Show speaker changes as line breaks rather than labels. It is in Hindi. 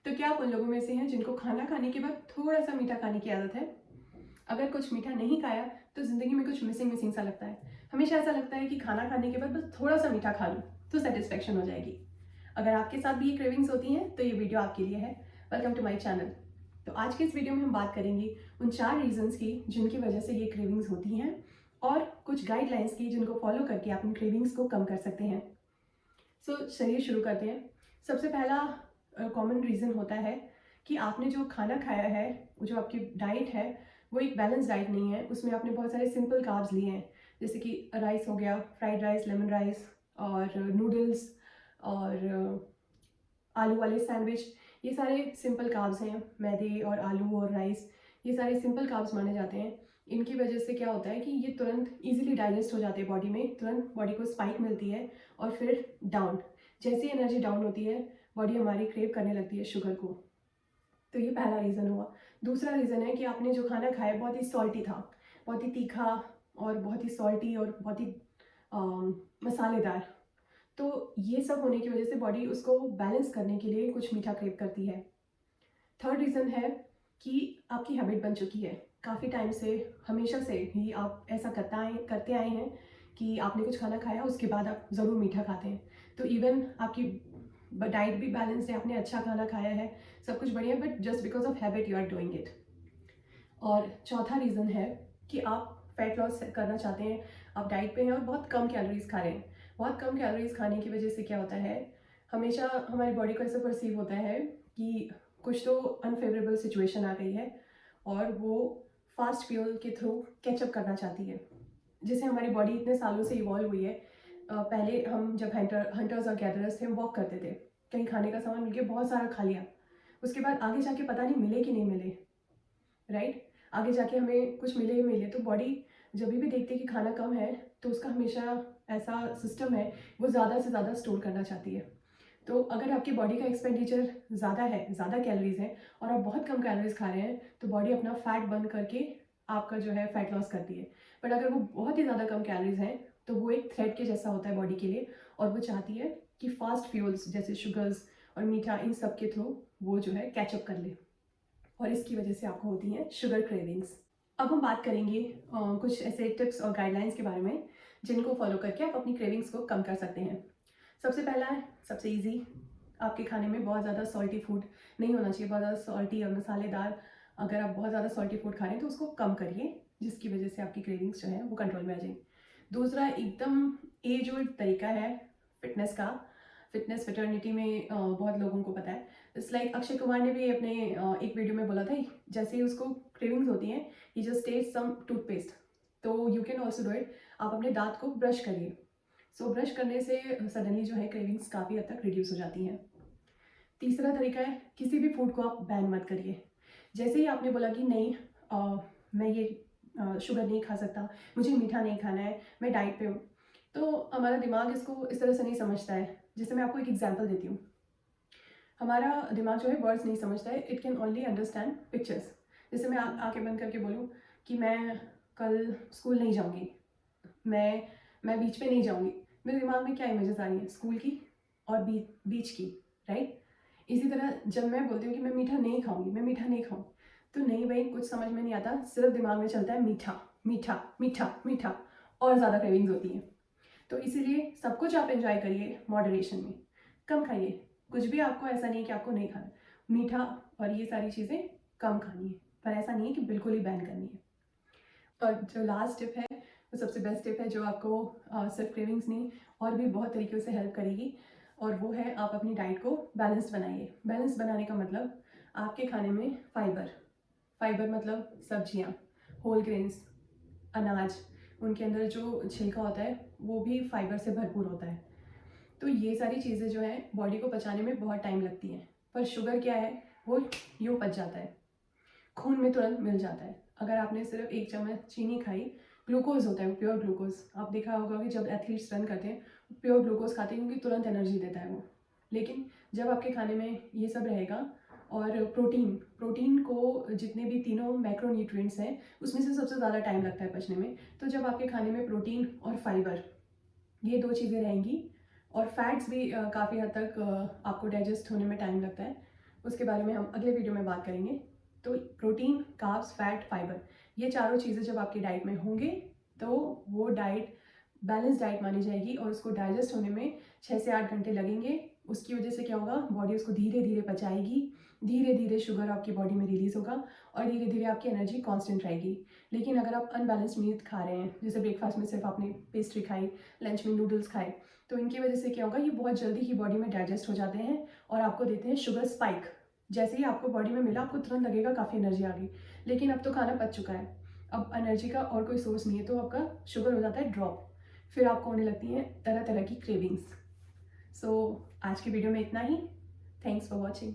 तो क्या आप उन लोगों में से हैं जिनको खाना खाने के बाद थोड़ा सा मीठा खाने की आदत है? अगर कुछ मीठा नहीं खाया तो ज़िंदगी में कुछ मिसिंग मिसिंग सा लगता है। हमेशा ऐसा लगता है कि खाना खाने के बाद बस थोड़ा सा मीठा खा लूँ तो सेटिस्फेक्शन हो जाएगी। अगर आपके साथ भी ये क्रेविंग्स होती हैं तो ये वीडियो आपके लिए है। Welcome to my channel. तो आज के इस वीडियो में हम बात करेंगे उन 4 रीज़न्स की जिनकी वजह से ये क्रेविंग्स होती हैं और कुछ गाइडलाइंस की जिनको फॉलो करके आप इन क्रेविंग्स को कम कर सकते हैं। चलिए शुरू करते हैं। सबसे पहला कॉमन रीज़न होता है कि आपने जो खाना खाया है, जो आपकी डाइट है, वो एक बैलेंस डाइट नहीं है। उसमें आपने बहुत सारे सिंपल कार्ब्स लिए हैं, जैसे कि राइस हो गया, फ्राइड राइस, लेमन राइस और नूडल्स और आलू वाले सैंडविच। ये सारे सिंपल कार्ब्स हैं। मैदे और आलू और राइस, ये सारे सिंपल कार्ब्स माने जाते हैं। इनकी वजह से क्या होता है कि ये तुरंत इजीली डाइजेस्ट हो जाते हैं बॉडी में, तुरंत बॉडी को स्पाइक मिलती है और फिर डाउन, जैसे एनर्जी डाउन होती है बॉडी हमारी क्रेव करने लगती है शुगर को। तो ये पहला रीज़न हुआ। दूसरा रीज़न है कि आपने जो खाना खाया बहुत ही सॉल्टी था, बहुत ही तीखा और बहुत ही सॉल्टी और बहुत ही मसालेदार। तो ये सब होने की वजह से बॉडी उसको बैलेंस करने के लिए कुछ मीठा क्रेव करती है। थर्ड रीज़न है कि आपकी हैबिट बन चुकी है काफ़ी टाइम से, हमेशा से ही आप ऐसा करते आए हैं कि आपने कुछ खाना खाया उसके बाद आप ज़रूर मीठा खाते हैं। तो इवन आपकी डाइट भी बैलेंस है, आपने अच्छा खाना खाया है, सब कुछ बढ़िया, but just because of habit you are doing it. और चौथा रीज़न है कि आप फैट लॉस करना चाहते हैं, आप डाइट पे हैं और बहुत कम कैलोरीज खा रहे हैं। बहुत कम कैलोरीज खाने की वजह से क्या होता है, हमेशा हमारी बॉडी को ऐसा परसीव होता है कि कुछ तो अनफेवरेबल सिचुएशन आ गई है और वो फास्ट फ्यूल के थ्रू कैचअप करना चाहती है। जैसे हमारी बॉडी इतने सालों से इवॉल्व हुई है। पहले हम जब हंटर्स और गैदरर्स थे, हम वॉक करते थे, कहीं खाने का सामान मिल गया बहुत सारा खा लिया, उसके बाद आगे जाके पता नहीं मिले कि नहीं मिले, राइट? आगे जाके हमें कुछ मिले ही मिले। तो बॉडी जब भी देखती है कि खाना कम है तो उसका हमेशा ऐसा सिस्टम है, वो ज़्यादा से ज़्यादा स्टोर करना चाहती है। तो अगर आपकी बॉडी का एक्सपेंडिचर ज़्यादा है, ज़्यादा कैलोरीज हैं और आप बहुत कम कैलोरीज खा रहे हैं, तो बॉडी अपना फैट बर्न करके आपका जो है फैट लॉस करती है। बट अगर वो बहुत ही ज़्यादा कम कैलोरीज हैं तो वो एक थ्रेट के जैसा होता है बॉडी के लिए, और वो चाहती है कि फास्ट फ्यूल्स जैसे शुगर्स और मीठा, इन सब के थ्रू वो जो है कैचअप कर ले, और इसकी वजह से आपको होती हैं शुगर क्रेविंग्स। अब हम बात करेंगे कुछ ऐसे टिप्स और गाइडलाइंस के बारे में जिनको फॉलो करके आप अपनी क्रेविंग्स को कम कर सकते हैं। सबसे पहला है, सबसे इजी, आपके खाने में बहुत ज़्यादा सॉल्टी फूड नहीं होना चाहिए, बहुत ज़्यादा सॉल्टी और मसालेदार। अगर आप बहुत ज़्यादा सॉल्टी फूड खा रहे हैं तो उसको कम करिए, जिसकी वजह से आपकी क्रेविंग्स जो है वो कंट्रोल में आ जाएंगी। दूसरा एकदम एज ओल्ड तरीका है फिटनेस का। फिटनेस फिटर्निटी में बहुत लोगों को पता है। इट्स लाइक अक्षय कुमार ने भी अपने एक वीडियो में बोला था, जैसे ही उसको क्रेविंग्स होती हैं, ही जस्ट टेस्ट सम टूथपेस्ट। तो you can also do it, आप अपने दांत को ब्रश करिए। ब्रश करने से सडनली जो है क्रेविंग्स काफ़ी हद तक रिड्यूस हो जाती हैं। तीसरा तरीका है, किसी भी फूड को आप बैन मत करिए। जैसे ही आपने बोला कि नहीं, मैं ये शुगर नहीं खा सकता, मुझे मीठा नहीं खाना है, मैं डाइट पे हूँ, तो हमारा दिमाग इसको इस तरह से नहीं समझता है। जैसे मैं आपको एक एग्जांपल देती हूँ। हमारा दिमाग जो है वर्ड्स नहीं समझता है, it can only understand pictures. जैसे मैं आंखें बंद करके बोलूँ कि मैं कल स्कूल नहीं जाऊँगी, मैं बीच पे नहीं जाऊँगी, मेरे दिमाग में क्या इमेजेस आ रही हैं, स्कूल की और बीच की, राइट? इसी तरह जब मैं बोलती हूँ कि मैं मीठा नहीं खाऊंगी, मैं मीठा नहीं खाऊँ, तो नहीं भाई, कुछ समझ में नहीं आता, सिर्फ दिमाग में चलता है मीठा मीठा मीठा मीठा, और ज़्यादा क्रेविंग्स होती हैं। तो इसीलिए सब कुछ आप एंजॉय करिए मॉडरेशन में, कम खाइए। कुछ भी आपको ऐसा नहीं है कि आपको नहीं खाना, मीठा और ये सारी चीज़ें कम खानी है, पर ऐसा नहीं है कि बिल्कुल ही बैन करनी है। और जो लास्ट टिप है वो सबसे बेस्ट टिप है, जो आपको सिर्फ क्रेविंग्स नहीं और भी बहुत तरीक़ों से हेल्प करेगी, और वो है आप अपनी डाइट को बैलेंस्ड बनाइए। बैलेंस बनाने का मतलब आपके खाने में फाइबर मतलब सब्जियां, होल ग्रेन्स, अनाज, उनके अंदर जो छिलका होता है वो भी फाइबर से भरपूर होता है। तो ये सारी चीज़ें जो हैं बॉडी को पचाने में बहुत टाइम लगती हैं, पर शुगर क्या है, वो यूँ पच जाता है, खून में तुरंत मिल जाता है। अगर आपने सिर्फ 1 चम्मच चीनी खाई, ग्लूकोज होता है वो, प्योर ग्लूकोज। आप देखा होगा कि जब एथलीट्स रन करते हैं प्योर ग्लूकोज खाते हैं, क्योंकि तुरंत एनर्जी देता है वो। लेकिन जब आपके खाने में ये सब रहेगा, और प्रोटीन को जितने भी तीनों मैक्रोन्यूट्रिएंट्स हैं उसमें से सबसे ज़्यादा टाइम लगता है पचने में, तो जब आपके खाने में प्रोटीन और फाइबर, ये 2 चीज़ें रहेंगी, और फैट्स भी काफ़ी हद तक आपको डाइजेस्ट होने में टाइम लगता है, उसके बारे में हम अगले वीडियो में बात करेंगे। तो प्रोटीन, कार्ब्स, फैट, फाइबर, ये चारों चीज़ें जब आपकी डाइट में होंगे तो वो डाइट बैलेंस डाइट मानी जाएगी और उसको डाइजेस्ट होने में 6 से 8 घंटे लगेंगे। उसकी वजह से क्या होगा, बॉडी उसको धीरे धीरे पचाएगी, धीरे धीरे शुगर आपकी बॉडी में रिलीज़ होगा और धीरे धीरे आपकी एनर्जी कांस्टेंट रहेगी। लेकिन अगर आप अनबैलेंस्ड मील खा रहे हैं, जैसे ब्रेकफास्ट में सिर्फ आपने पेस्ट्री खाई, लंच में नूडल्स खाए, तो इनकी वजह से क्या होगा, ये बहुत जल्दी ही बॉडी में डाइजेस्ट हो जाते हैं और आपको देते हैं शुगर स्पाइक। जैसे ही आपको बॉडी में मिला, आपको तुरंत लगेगा काफ़ी एनर्जी आ गई, लेकिन अब तो खाना पच चुका है, अब एनर्जी का और कोई सोर्स नहीं है, तो आपका शुगर हो जाता है ड्रॉप। फिर आपको होने लगती हैं तरह तरह की क्रेविंग्स। सो आज की वीडियो में इतना ही। Thanks for watching.